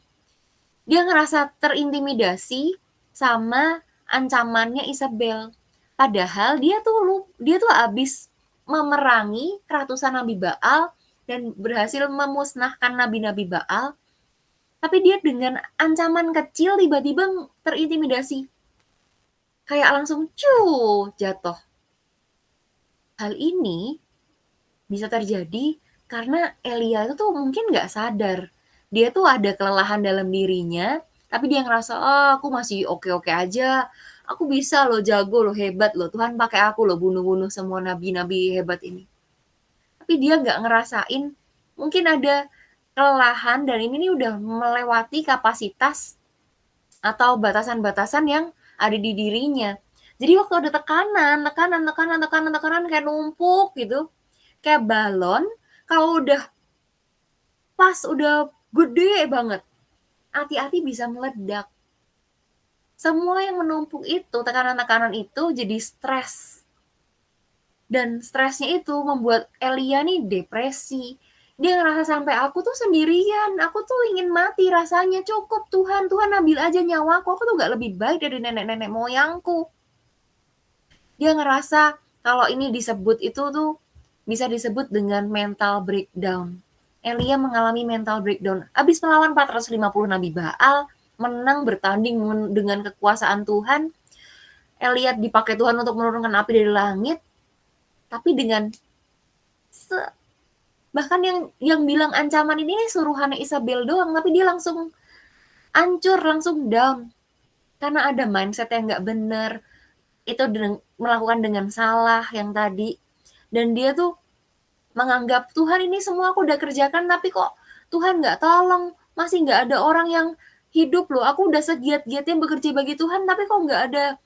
Dia ngerasa terintimidasi sama ancamannya Isabel. Padahal dia tuh habis memerangi ratusan nabi Baal dan berhasil memusnahkan nabi-nabi Baal. Tapi dia dengan ancaman kecil tiba-tiba terintimidasi. Kayak langsung jatuh. Hal ini bisa terjadi karena Elia itu tuh mungkin nggak sadar. Dia tuh ada kelelahan dalam dirinya, tapi dia ngerasa, oh aku masih oke-oke aja. Aku bisa loh, jago loh, hebat loh. Tuhan pakai aku loh bunuh-bunuh semua nabi-nabi hebat ini. Tapi dia nggak ngerasain mungkin ada kelelahan dan ini nih udah melewati kapasitas atau batasan-batasan yang ada di dirinya. Jadi waktu ada tekanan kayak numpuk gitu, kayak balon, kalau udah pas, udah gede banget, hati-hati bisa meledak. Semua yang menumpuk itu, tekanan-tekanan itu jadi stres. Dan stresnya itu membuat Elia nih depresi. Dia ngerasa sampai aku tuh sendirian, aku tuh ingin mati rasanya, cukup Tuhan, Tuhan ambil aja nyawaku, aku tuh gak lebih baik dari nenek-nenek moyangku. Dia ngerasa kalau ini disebut itu tuh bisa disebut dengan mental breakdown. Elia mengalami mental breakdown. Habis melawan 450 nabi Baal, menang bertanding dengan kekuasaan Tuhan. Elia dipakai Tuhan untuk menurunkan api dari langit. Tapi dengan bahkan yang bilang ancaman ini suruhannya Isabel doang, tapi dia langsung hancur, langsung down. Karena ada mindset yang nggak benar, itu melakukan dengan salah yang tadi. Dan dia tuh menganggap Tuhan ini semua aku udah kerjakan tapi kok Tuhan nggak tolong, masih nggak ada orang yang hidup loh, aku udah segiat-giatnya bekerja bagi Tuhan tapi kok nggak ada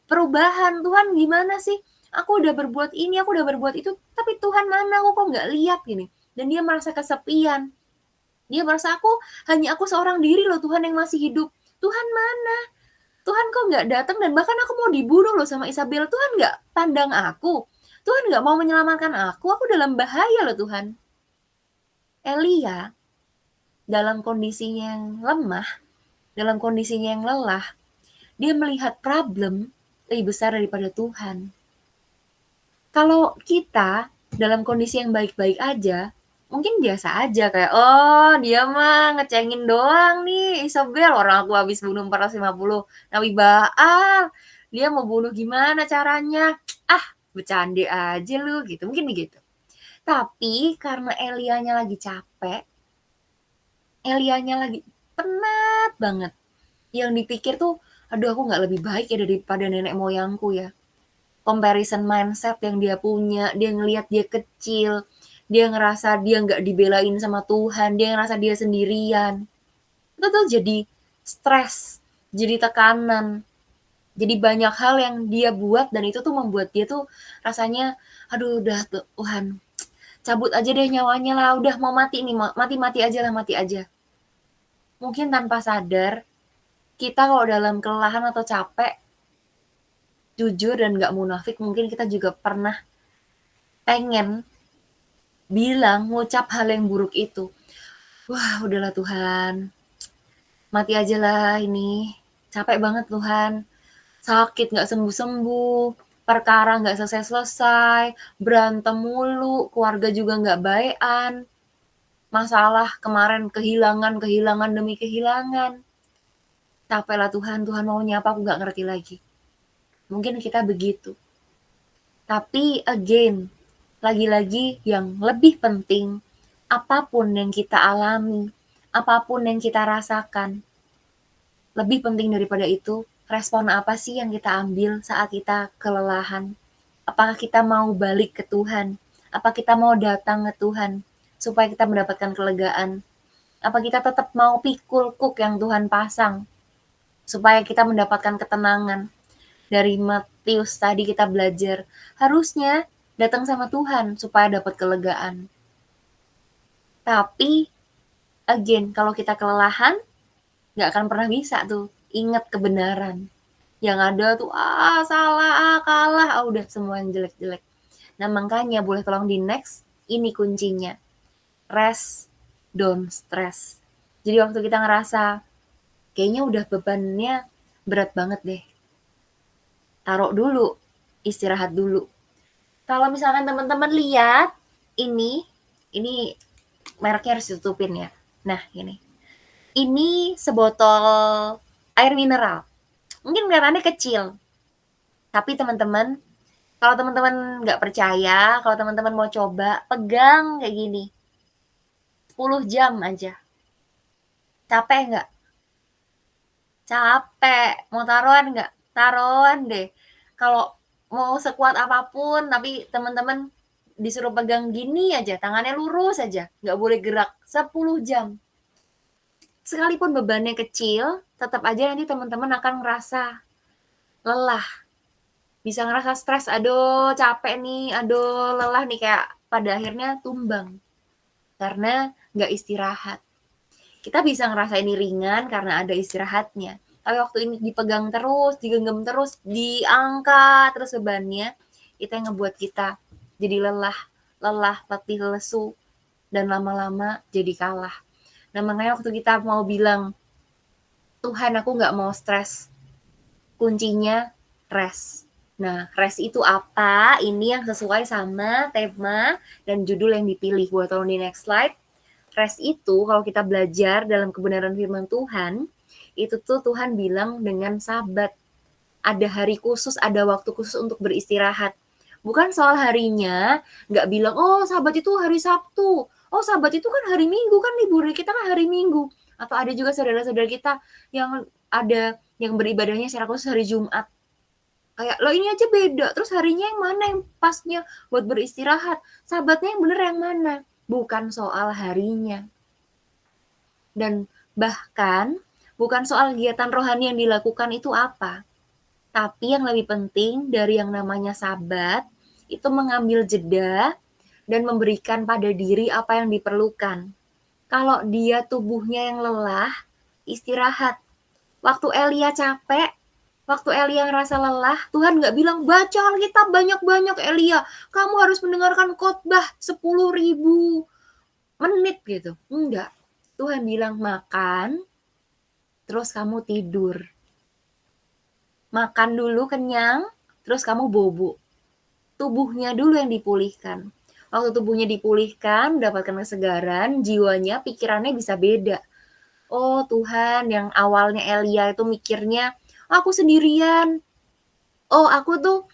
perubahan, Tuhan gimana sih? Aku udah berbuat ini, aku udah berbuat itu, tapi Tuhan mana? Aku kok nggak lihat gini. Dan dia merasa kesepian. Dia merasa hanya aku seorang diri loh Tuhan yang masih hidup. Tuhan mana? Tuhan kok nggak datang dan bahkan aku mau dibunuh loh sama Isabel. Tuhan nggak pandang aku. Tuhan nggak mau menyelamatkan aku dalam bahaya loh Tuhan. Elia dalam kondisinya yang lemah, dalam kondisinya yang lelah, dia melihat problem lebih besar daripada Tuhan. Kalau kita dalam kondisi yang baik-baik aja, mungkin biasa aja kayak, oh dia mah ngecengin doang nih Isabel, orang aku habis bunuh 450 Nabi Baal, dia mau bunuh gimana caranya? Ah, bercanda aja lu gitu, mungkin begitu. Tapi karena Elianya lagi capek, Elianya lagi penat banget. Yang dipikir tuh, aduh aku nggak lebih baik ya daripada nenek moyangku ya. Comparison mindset yang dia punya, dia ngelihat dia kecil, dia ngerasa dia nggak dibelain sama Tuhan, dia ngerasa dia sendirian. Itu tuh jadi stres, jadi tekanan, jadi banyak hal yang dia buat dan itu tuh membuat dia tuh rasanya, aduh udah Tuhan, cabut aja deh nyawanya lah, udah mau mati nih, mati-mati aja lah, mati aja. Mungkin tanpa sadar, kita kalau dalam kelelahan atau capek, jujur dan gak munafik, mungkin kita juga pernah pengen bilang, ngucap hal yang buruk itu. Wah, udahlah Tuhan, mati aja lah ini. Capek banget Tuhan, sakit gak sembuh-sembuh, perkara gak selesai-selesai, berantem mulu, keluarga juga gak baekan, masalah kemarin kehilangan demi kehilangan. Capek lah Tuhan, Tuhan maunya apa aku gak ngerti lagi. Mungkin kita begitu. Tapi again, lagi-lagi yang lebih penting, apapun yang kita alami, apapun yang kita rasakan, lebih penting daripada itu, respon apa sih yang kita ambil saat kita kelelahan? Apakah kita mau balik ke Tuhan? Apa kita mau datang ke Tuhan supaya kita mendapatkan kelegaan? Apa kita tetap mau pikul kuk yang Tuhan pasang supaya kita mendapatkan ketenangan? Dari Matius tadi kita belajar, harusnya datang sama Tuhan supaya dapat kelegaan. Tapi, again, kalau kita kelelahan, nggak akan pernah bisa tuh ingat kebenaran. Yang ada tuh, salah, kalah, udah semua yang jelek-jelek. Nah, makanya boleh tolong di next, ini kuncinya. Rest, don't stress. Jadi waktu kita ngerasa, kayaknya udah bebannya berat banget deh. Taruh dulu, istirahat dulu. Kalau misalkan teman-teman lihat ini mereknya harus ditutupin ya. Nah, ini sebotol air mineral. Mungkin kelihatannya kecil, tapi teman-teman, kalau teman-teman nggak percaya, kalau teman-teman mau coba, pegang kayak gini, 10 jam aja. Capek nggak? Capek. Mau taruhan nggak? Taruhan deh. Kalau mau sekuat apapun, tapi teman-teman disuruh pegang gini aja, tangannya lurus aja, nggak boleh gerak, 10 jam. Sekalipun bebannya kecil, tetap aja nanti teman-teman akan ngerasa lelah. Bisa ngerasa stres, aduh capek nih, aduh lelah nih, kayak pada akhirnya tumbang. Karena nggak istirahat. Kita bisa ngerasa ini ringan karena ada istirahatnya. Tapi waktu ini dipegang terus, digenggam terus, diangkat terus bebannya, itu yang ngebuat kita jadi lelah, letih, lesu, dan lama-lama jadi kalah. Nah, makanya waktu kita mau bilang, Tuhan aku nggak mau stres, kuncinya rest. Nah, rest itu apa? Ini yang sesuai sama tema dan judul yang dipilih. Buat tolong di next slide. Rest itu kalau kita belajar dalam kebenaran firman Tuhan, itu tuh Tuhan bilang dengan sabat. Ada hari khusus, ada waktu khusus untuk beristirahat. Bukan soal harinya, nggak bilang, oh sabat itu hari Sabtu, oh sabat itu kan hari Minggu, kan liburnya kita kan hari Minggu. Atau ada juga saudara-saudara kita yang ada yang beribadahnya secara khusus hari Jumat. Kayak, lo ini aja beda, terus harinya yang mana yang pasnya buat beristirahat? Sabatnya yang bener yang mana? Bukan soal harinya. Dan bahkan bukan soal kegiatan rohani yang dilakukan itu apa. Tapi yang lebih penting dari yang namanya sabat, itu mengambil jeda dan memberikan pada diri apa yang diperlukan. Kalau dia tubuhnya yang lelah, istirahat. Waktu Elia capek, waktu Elia ngerasa lelah, Tuhan nggak bilang, baca Alkitab banyak-banyak Elia, kamu harus mendengarkan khotbah 10.000 menit gitu. Enggak. Tuhan bilang makan, terus kamu tidur. Makan dulu kenyang, terus kamu bobo. Tubuhnya dulu yang dipulihkan. Waktu tubuhnya dipulihkan, mendapatkan kesegaran, jiwanya, pikirannya bisa beda. Oh Tuhan, yang awalnya Elia itu mikirnya, aku sendirian. Oh aku tuh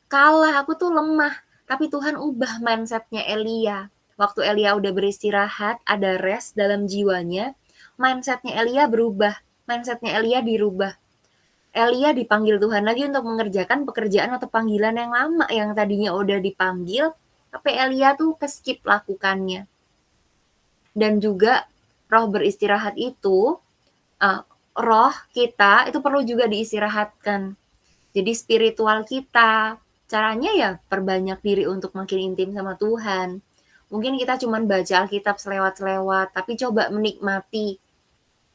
kalah, aku tuh lemah. Tapi Tuhan ubah mindsetnya Elia. Waktu Elia udah beristirahat, ada rest dalam jiwanya, mindsetnya Elia berubah. Mindsetnya Elia dirubah. Elia dipanggil Tuhan lagi untuk mengerjakan pekerjaan atau panggilan yang lama yang tadinya udah dipanggil, tapi Elia tuh skip lakukannya. Dan juga roh beristirahat itu, roh kita itu perlu juga diistirahatkan. Jadi spiritual kita, caranya ya perbanyak diri untuk makin intim sama Tuhan. Mungkin kita cuma baca Alkitab selewat-selewat, tapi coba menikmati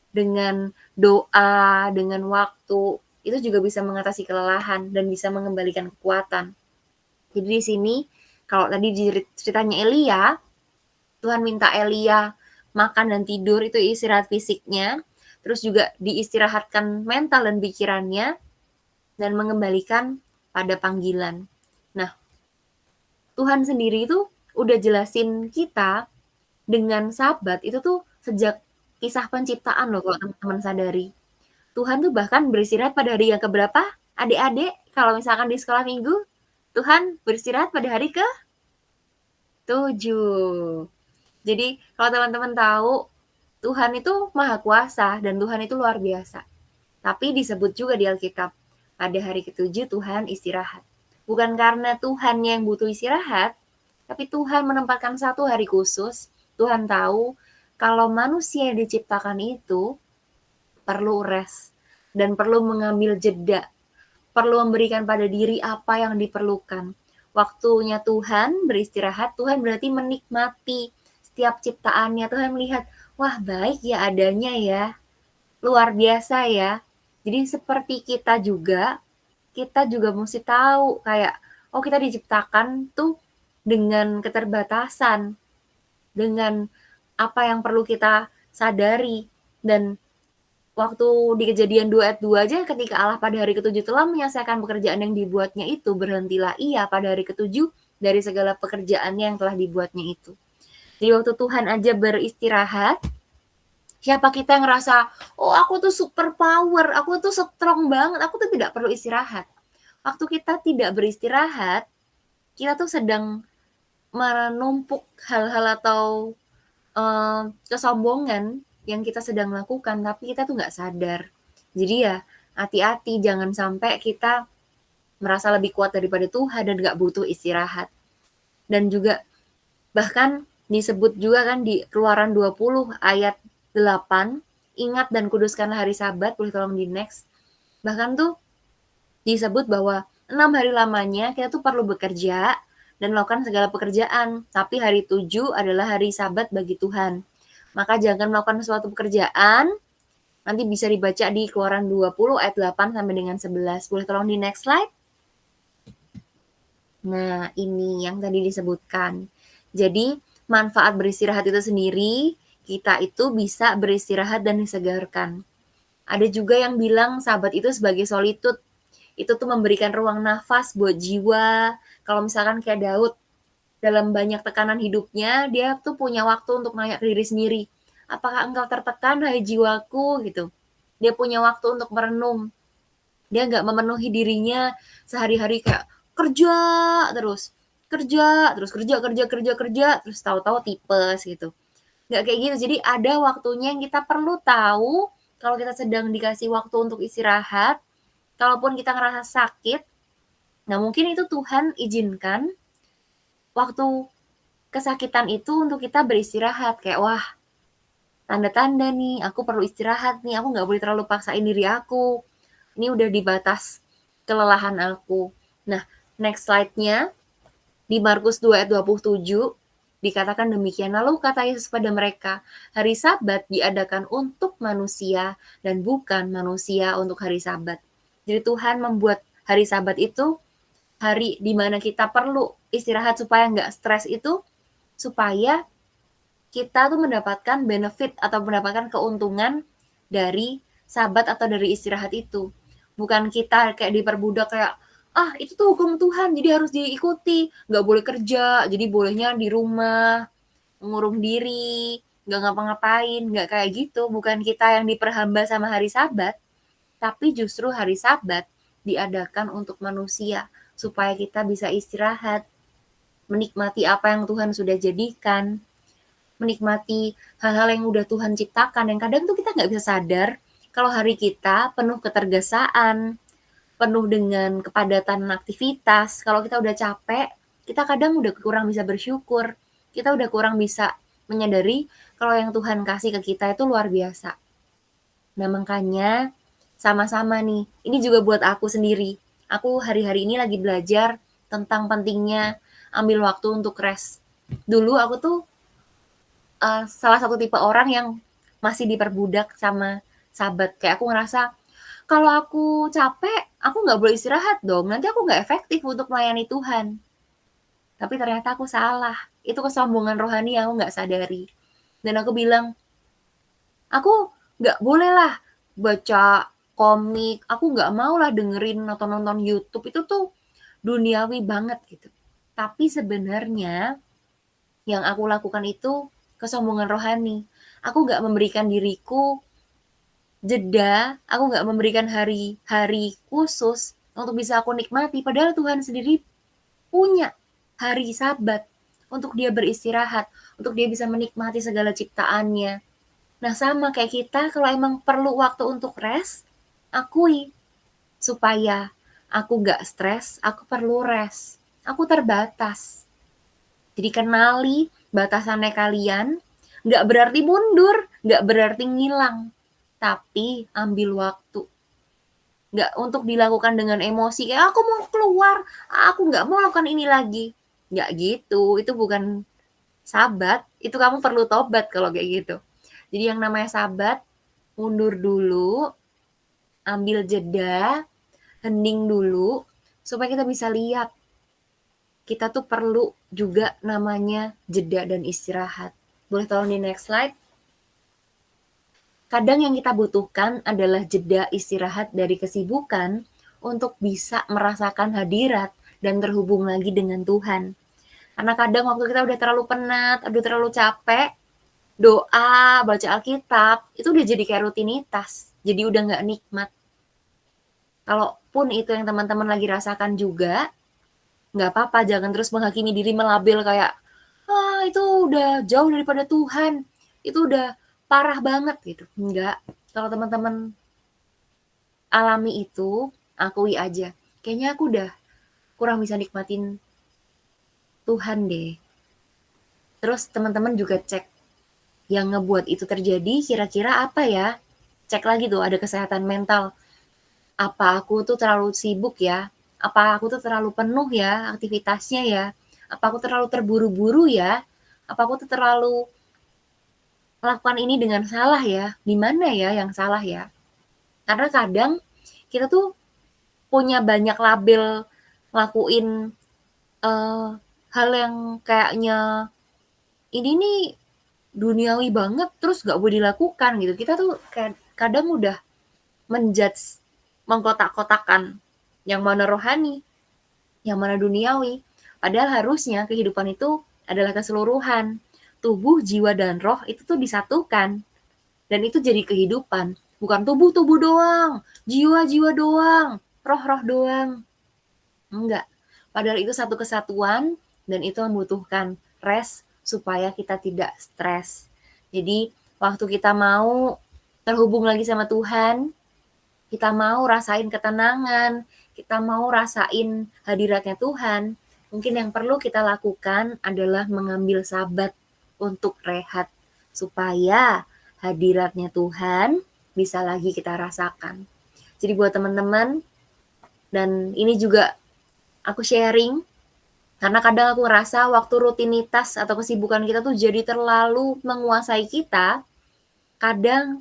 dengan doa, dengan waktu, itu juga bisa mengatasi kelelahan dan bisa mengembalikan kekuatan. Jadi di sini, kalau tadi ceritanya Elia, Tuhan minta Elia makan dan tidur, itu istirahat fisiknya, terus juga diistirahatkan mental dan pikirannya, dan mengembalikan pada panggilan. Nah, Tuhan sendiri itu udah jelasin kita dengan sabat itu tuh sejak kisah penciptaan loh kalau teman-teman sadari. Tuhan tuh bahkan beristirahat pada hari yang keberapa? Adik-adik, kalau misalkan di sekolah minggu, Tuhan beristirahat pada hari ke-7. Jadi kalau teman-teman tahu, Tuhan itu maha kuasa dan Tuhan itu luar biasa. Tapi disebut juga di Alkitab, pada hari ke-7 Tuhan istirahat. Bukan karena Tuhan yang butuh istirahat, tapi Tuhan menempatkan satu hari khusus. Tuhan tahu kalau manusia yang diciptakan itu perlu rest dan perlu mengambil jeda, perlu memberikan pada diri apa yang diperlukan. Waktunya Tuhan beristirahat, Tuhan berarti menikmati setiap ciptaannya. Tuhan melihat, wah baik ya adanya ya, luar biasa ya. Jadi seperti kita juga mesti tahu kayak, oh kita diciptakan tuh dengan keterbatasan, dengan apa yang perlu kita sadari. Dan waktu di Kejadian 2 ayat 2 aja ketika Allah pada hari ke-7 telah menyelesaikan pekerjaan yang dibuatnya itu, berhentilah ia pada hari ke-7 dari segala pekerjaannya yang telah dibuatnya itu. Jadi waktu Tuhan aja beristirahat, siapa kita yang ngerasa, oh aku tuh super power, aku tuh strong banget, aku tuh tidak perlu istirahat. Waktu kita tidak beristirahat, kita tuh sedang menumpuk hal-hal atau kesombongan yang kita sedang lakukan, tapi kita tuh nggak sadar. Jadi ya hati-hati, jangan sampai kita merasa lebih kuat daripada Tuhan dan nggak butuh istirahat. Dan juga bahkan disebut juga kan di Keluaran 20 ayat 8, ingat dan kuduskanlah hari Sabat, boleh tolong di next. Bahkan tuh disebut bahwa 6 hari lamanya kita tuh perlu bekerja dan melakukan segala pekerjaan, tapi hari 7 adalah hari Sabat bagi Tuhan. Maka jangan melakukan suatu pekerjaan, nanti bisa dibaca di Keluaran 20 ayat 8 sampai dengan 11. Boleh tolong di next slide? Nah, ini yang tadi disebutkan. Jadi, manfaat beristirahat itu sendiri, kita itu bisa beristirahat dan disegarkan. Ada juga yang bilang sahabat itu sebagai solitude. Itu tuh memberikan ruang nafas buat jiwa. Kalau misalkan kayak Daud, dalam banyak tekanan hidupnya, dia tuh punya waktu untuk nanya ke diri sendiri. Apakah engkau tertekan, hai jiwaku? Gitu. Dia punya waktu untuk merenung. Dia nggak memenuhi dirinya sehari-hari kayak kerja terus, terus tahu-tahu tipes gitu. Nggak kayak gitu. Jadi ada waktunya yang kita perlu tahu kalau kita sedang dikasih waktu untuk istirahat, kalaupun kita ngerasa sakit, nah mungkin itu Tuhan izinkan waktu kesakitan itu untuk kita beristirahat. Kayak, wah tanda-tanda nih, aku perlu istirahat nih, aku nggak boleh terlalu paksain diri aku. Ini udah di batas kelelahan aku. Nah, next slide-nya di Markus 2 ayat 27 dikatakan demikian. Lalu kata Yesus pada mereka, hari Sabat diadakan untuk manusia dan bukan manusia untuk hari Sabat. Jadi Tuhan membuat hari Sabat itu hari di mana kita perlu istirahat supaya nggak stres itu, supaya kita tuh mendapatkan benefit atau mendapatkan keuntungan dari Sabat atau dari istirahat itu. Bukan kita kayak diperbudak kayak, ah itu tuh hukum Tuhan jadi harus diikuti, nggak boleh kerja, jadi bolehnya di rumah, mengurung diri, nggak ngapa-ngapain, nggak kayak gitu. Bukan kita yang diperhamba sama hari Sabat, tapi justru hari Sabat diadakan untuk manusia, supaya kita bisa istirahat, menikmati apa yang Tuhan sudah jadikan, menikmati hal-hal yang udah Tuhan ciptakan. Yang kadang tuh kita nggak bisa sadar kalau hari kita penuh ketergesaan, penuh dengan kepadatan aktivitas. Kalau kita udah capek, kita kadang udah kurang bisa bersyukur. Kita udah kurang bisa menyadari kalau yang Tuhan kasih ke kita itu luar biasa. Nah, makanya sama-sama nih, ini juga buat aku sendiri. Aku hari-hari ini lagi belajar tentang pentingnya ambil waktu untuk rest. Dulu aku tuh salah satu tipe orang yang masih diperbudak sama Sabat. Kayak aku ngerasa, kalau aku capek, aku nggak boleh istirahat dong, nanti aku nggak efektif untuk melayani Tuhan. Tapi ternyata aku salah. Itu kesombongan rohani yang aku nggak sadari. Dan aku bilang, aku nggak boleh lah baca komik, aku nggak mau lah dengerin nonton-nonton YouTube, itu tuh duniawi banget gitu. Tapi sebenarnya yang aku lakukan itu kesombongan rohani. Aku nggak memberikan diriku jeda, aku nggak memberikan hari-hari khusus untuk bisa aku nikmati. Padahal Tuhan sendiri punya hari Sabat untuk dia beristirahat, untuk dia bisa menikmati segala ciptaannya. Nah sama kayak kita, kalau emang perlu waktu untuk rest, akui supaya aku nggak stres, aku perlu rest. Aku terbatas. Jadi kenali batasannya kalian, nggak berarti mundur, nggak berarti ngilang, tapi ambil waktu. Nggak untuk dilakukan dengan emosi, kayak aku mau keluar, aku nggak mau lakukan ini lagi. Nggak gitu, itu bukan Sabat, itu kamu perlu tobat kalau kayak gitu. Jadi yang namanya Sabat, mundur dulu, ambil jeda, hening dulu, supaya kita bisa lihat kita tuh perlu juga namanya jeda dan istirahat. Boleh tolong di next slide? Kadang yang kita butuhkan adalah jeda istirahat dari kesibukan untuk bisa merasakan hadirat dan terhubung lagi dengan Tuhan. Karena kadang waktu kita udah terlalu penat, udah terlalu capek, doa, baca Alkitab, itu udah jadi kayak rutinitas. Jadi udah nggak nikmat. Kalaupun itu yang teman-teman lagi rasakan juga, nggak apa-apa, jangan terus menghakimi diri, melabel kayak, ah itu udah jauh daripada Tuhan, itu udah parah banget gitu. Enggak, kalau teman-teman alami itu, akui aja. Kayaknya aku udah kurang bisa nikmatin Tuhan deh. Terus teman-teman juga cek yang ngebuat itu terjadi kira-kira apa ya? Cek lagi tuh ada kesehatan mental. Apa aku tuh terlalu sibuk ya? Apa aku tuh terlalu penuh ya aktivitasnya ya? Apa aku terlalu terburu-buru ya? Apa aku tuh terlalu melakukan ini dengan salah ya? Di mana ya yang salah ya? Karena kadang kita tuh punya banyak label lakuin hal yang kayaknya ini nih duniawi banget terus gak boleh dilakukan gitu. Kita tuh kadang udah menjudge, mengkotak-kotakan yang mana rohani, yang mana duniawi. Padahal harusnya kehidupan itu adalah keseluruhan. Tubuh, jiwa, dan roh itu tuh disatukan. Dan itu jadi kehidupan. Bukan tubuh-tubuh doang, jiwa-jiwa doang, roh-roh doang. Enggak. Padahal itu satu kesatuan dan itu membutuhkan rest supaya kita tidak stres. Jadi waktu kita mau terhubung lagi sama Tuhan, kita mau rasain ketenangan, kita mau rasain hadiratnya Tuhan, mungkin yang perlu kita lakukan adalah mengambil Sabat untuk rehat, supaya hadiratnya Tuhan bisa lagi kita rasakan. Jadi buat teman-teman, dan ini juga aku sharing, karena kadang aku ngerasa waktu rutinitas atau kesibukan kita tuh jadi terlalu menguasai kita, kadang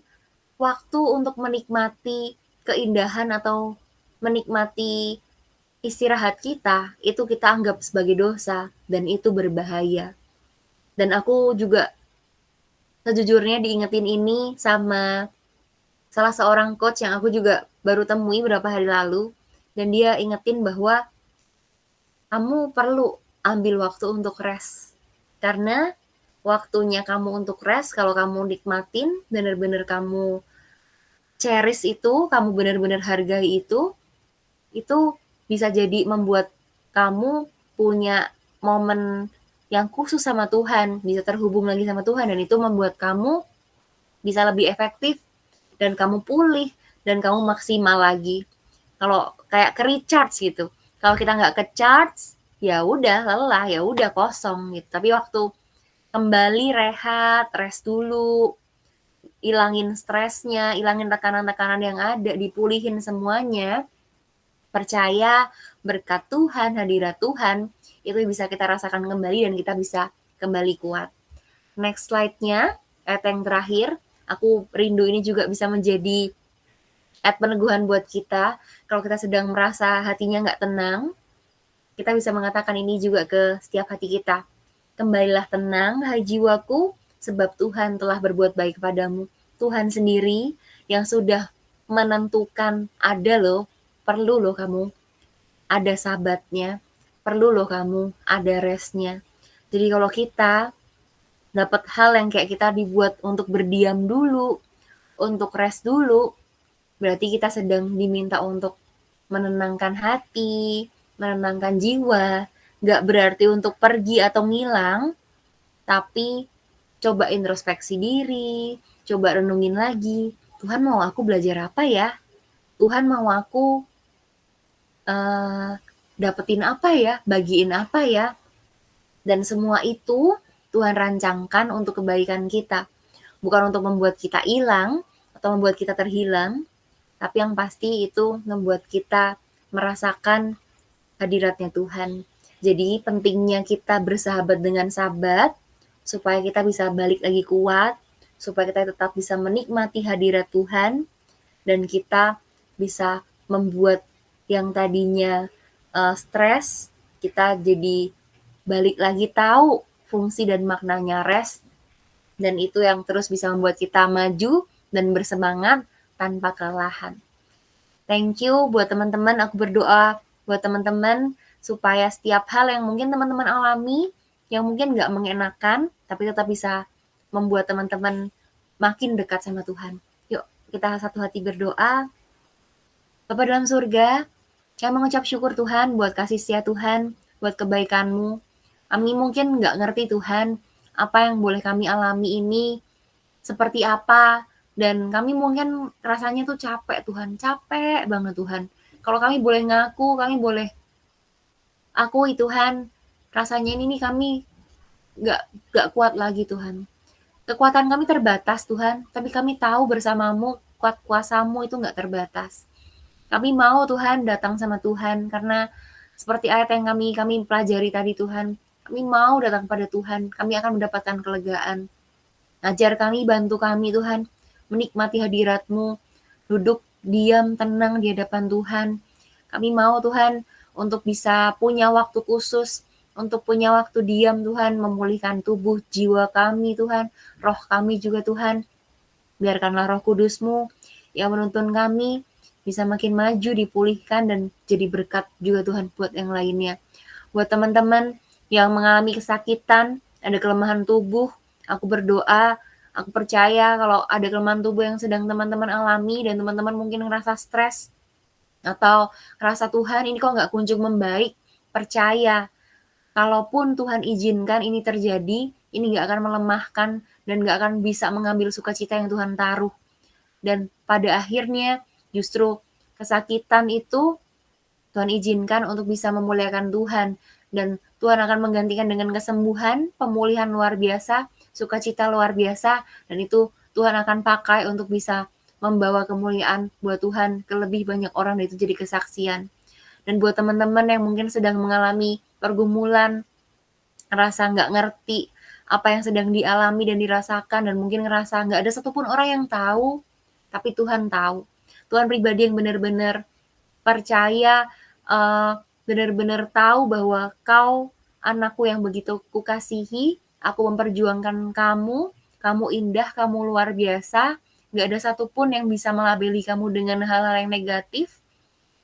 waktu untuk menikmati keindahan atau menikmati istirahat kita, itu kita anggap sebagai dosa, dan itu berbahaya. Dan aku juga sejujurnya diingetin ini sama salah seorang coach yang aku juga baru temui beberapa hari lalu, dan dia ingetin bahwa kamu perlu ambil waktu untuk rest. Karena waktunya kamu untuk rest, kalau kamu nikmatin, bener-bener kamu cherish itu, kamu bener-bener hargai itu bisa jadi membuat kamu punya momen yang khusus sama Tuhan, bisa terhubung lagi sama Tuhan, dan itu membuat kamu bisa lebih efektif, dan kamu pulih, dan kamu maksimal lagi. Kalau kayak ke-recharge gitu. Kalau kita nggak ke-charge, ya udah lelah, ya udah kosong gitu. Tapi waktu kembali rehat, rest dulu, ilangin stresnya, ilangin tekanan-tekanan yang ada, dipulihin semuanya, percaya berkat Tuhan, hadirat Tuhan, itu bisa kita rasakan kembali dan kita bisa kembali kuat. Next slide-nya, ayat yang terakhir, aku rindu ini juga bisa menjadi ayat peneguhan buat kita. Kalau kita sedang merasa hatinya nggak tenang, kita bisa mengatakan ini juga ke setiap hati kita. Kembalilah tenang, hai jiwaku, sebab Tuhan telah berbuat baik kepadamu. Tuhan sendiri yang sudah menentukan ada loh, perlu loh kamu ada sabatnya, perlu loh kamu ada restnya. Jadi kalau kita dapat hal yang kayak kita dibuat untuk berdiam dulu, untuk rest dulu, berarti kita sedang diminta untuk menenangkan hati, menenangkan jiwa. Nggak berarti untuk pergi atau ngilang, tapi coba introspeksi diri, coba renungin lagi. Tuhan mau aku belajar apa ya? Tuhan mau aku dapetin apa ya? Bagiin apa ya? Dan semua itu Tuhan rancangkan untuk kebaikan kita. Bukan untuk membuat kita hilang atau membuat kita terhilang, tapi yang pasti itu membuat kita merasakan hadiratnya Tuhan. Jadi pentingnya kita bersahabat dengan sahabat, supaya kita bisa balik lagi kuat, supaya kita tetap bisa menikmati hadirat Tuhan, dan kita bisa membuat yang tadinya stres, kita jadi balik lagi tahu fungsi dan maknanya rest, dan itu yang terus bisa membuat kita maju dan bersemangat tanpa kelelahan. Thank you buat teman-teman, aku berdoa buat teman-teman supaya setiap hal yang mungkin teman-teman alami, yang mungkin nggak mengenakan, tapi tetap bisa membuat teman-teman makin dekat sama Tuhan. Yuk, kita satu hati berdoa. Bapa dalam surga, kami mengucap syukur Tuhan buat kasih setia Tuhan, buat kebaikan-Mu. Kami mungkin nggak ngerti Tuhan, apa yang boleh kami alami ini, seperti apa, dan kami mungkin rasanya tuh capek Tuhan, capek banget Tuhan. Kalau kami boleh ngaku, kami boleh akui Tuhan, rasanya ini nih kami nggak nggak kuat lagi Tuhan. Kekuatan kami terbatas Tuhan, tapi kami tahu bersamamu, kuat kuasamu itu nggak terbatas. Kami mau Tuhan datang sama Tuhan, karena seperti ayat yang kami pelajari tadi Tuhan, kami mau datang pada Tuhan, kami akan mendapatkan kelegaan. Ajar kami, bantu kami Tuhan, menikmati hadirat-Mu, duduk diam, tenang di hadapan Tuhan. Kami mau Tuhan untuk bisa punya waktu khusus, untuk punya waktu diam Tuhan, memulihkan tubuh, jiwa kami Tuhan, roh kami juga Tuhan. Biarkanlah Roh Kudus-Mu yang menuntun kami bisa makin maju, dipulihkan, dan jadi berkat juga Tuhan buat yang lainnya. Buat teman-teman yang mengalami kesakitan, ada kelemahan tubuh, aku berdoa, aku percaya kalau ada kelemahan tubuh yang sedang teman-teman alami dan teman-teman mungkin ngerasa stres atau ngerasa Tuhan ini kok nggak kunjung membaik, percaya kalaupun Tuhan izinkan ini terjadi, ini nggak akan melemahkan dan nggak akan bisa mengambil sukacita yang Tuhan taruh. Dan pada akhirnya justru kesakitan itu Tuhan izinkan untuk bisa memuliakan Tuhan, dan Tuhan akan menggantikan dengan kesembuhan, pemulihan luar biasa, sukacita luar biasa, dan itu Tuhan akan pakai untuk bisa membawa kemuliaan buat Tuhan ke lebih banyak orang dan itu jadi kesaksian. Dan buat teman-teman yang mungkin sedang mengalami pergumulan, ngerasa nggak ngerti apa yang sedang dialami dan dirasakan dan mungkin ngerasa nggak ada satupun orang yang tahu, tapi Tuhan tahu. Tuhan pribadi yang benar-benar percaya, benar-benar tahu bahwa kau anakku yang begitu kukasihi, aku memperjuangkan kamu, kamu indah, kamu luar biasa, nggak ada satupun yang bisa melabeli kamu dengan hal-hal yang negatif.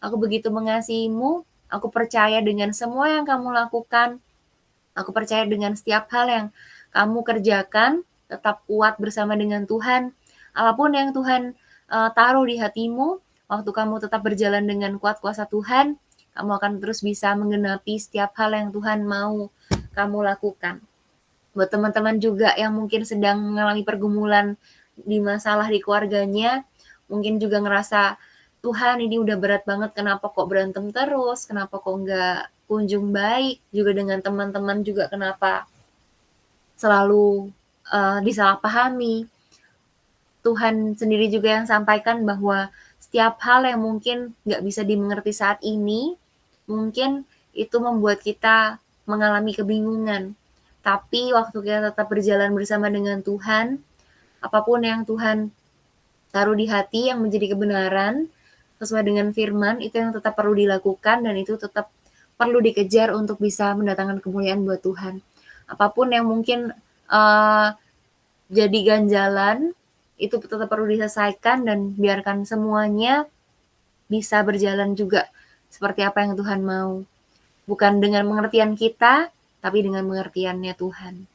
Aku begitu mengasihimu, aku percaya dengan semua yang kamu lakukan, aku percaya dengan setiap hal yang kamu kerjakan, tetap kuat bersama dengan Tuhan. Apapun yang Tuhan taruh di hatimu, waktu kamu tetap berjalan dengan kuat kuasa Tuhan, kamu akan terus bisa menggenapi setiap hal yang Tuhan mau kamu lakukan. Buat teman-teman juga yang mungkin sedang mengalami pergumulan di masalah di keluarganya, mungkin juga ngerasa, "Tuhan ini udah berat banget, kenapa kok berantem terus, kenapa kok nggak kunjung baik, juga dengan teman-teman juga kenapa selalu, disalahpahami." Tuhan sendiri juga yang sampaikan bahwa setiap hal yang mungkin nggak bisa dimengerti saat ini, mungkin itu membuat kita mengalami kebingungan. Tapi waktu kita tetap berjalan bersama dengan Tuhan, apapun yang Tuhan taruh di hati yang menjadi kebenaran, sesuai dengan firman, itu yang tetap perlu dilakukan dan itu tetap perlu dikejar untuk bisa mendatangkan kemuliaan buat Tuhan. Apapun yang mungkin, eee, jadi ganjalan, itu tetap perlu diselesaikan dan biarkan semuanya bisa berjalan juga seperti apa yang Tuhan mau. Bukan dengan pengertian kita, tapi dengan pengertiannya Tuhan.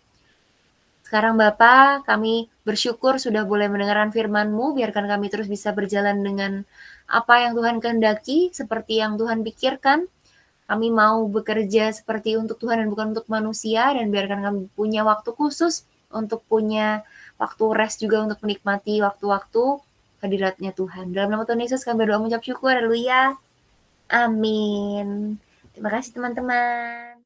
Sekarang Bapa, kami bersyukur sudah boleh mendengarkan firman-Mu, biarkan kami terus bisa berjalan dengan apa yang Tuhan kehendaki, seperti yang Tuhan pikirkan. Kami mau bekerja seperti untuk Tuhan dan bukan untuk manusia, dan biarkan kami punya waktu khusus untuk punya waktu rest juga untuk menikmati waktu-waktu hadiratnya Tuhan. Dalam nama Tuhan Yesus kami berdoa mengucap syukur, haleluya. Amin. Terima kasih teman-teman.